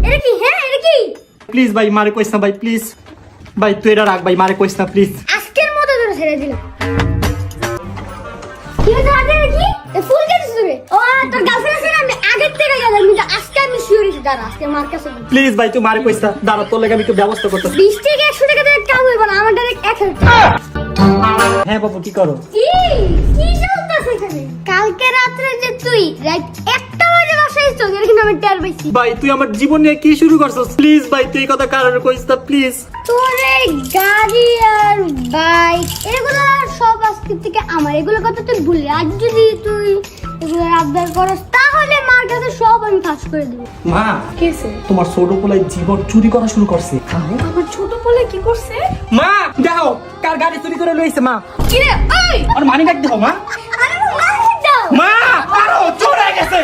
এটা কি? হ্যাঁ এটা কি? প্লিজ ভাই মারে কইস না ভাই, প্লিজ ভাই তুই এটা রাখ ভাই, মারে কইস না প্লিজ। আজকের মতো ধরে ছেড়ে দিলাম। কি হচ্ছে হাতে নাকি? এ ফুল কেটে দিবে। ও তোর গার্লফ্রেন্ড আছে না, আমি আগের থেকে জানি, কিন্তু আজকে আমি শিওর হইছি, দাঁড়া আজকে মার কাছে প্লিজ ভাই তুই মারে কইস না, দাঁড়া তোর লাগে আমি একটু ব্যবস্থা করতেছি। 20 থেকে 100 টাকা দিয়ে কাম হইব না, আমার ডাইরেক্ট 1000 টাকা। হ্যাঁ বাবু কি করো? কি কি চলতেছে এখানে? কালকে রাতে যে তুই রাত 1টা বাজে বাসায় এসেছিস, এটা কিন্তু আমি টের পাইছি। ভাই তুই আমার জীবন নিয়ে কি শুরু করছস? প্লিজ ভাই তুই এই কথা কারোর কইস না প্লিজ। তোর এই গাড়ি আর বাইক এগুলো সব আজকে থেকে আমার, এগুলো কথা তুই ভুলে, আর যদি তুই এগুলো আবদার করস তাহলে মার কাছে সব আমি ফাঁস করে দেব। মা কেসে তোমার ছোট পোলাই জীবন চুরি করা শুরু করছে। আমার ছোট পোলে কি করছে? মা দেখো কার গাড়ি চুরি করে লইছে মা। কি রে ওই আর মানি ব্যাগ দেখো মা। আরে মার দাও। মা আরো চোর হয়ে গেছে।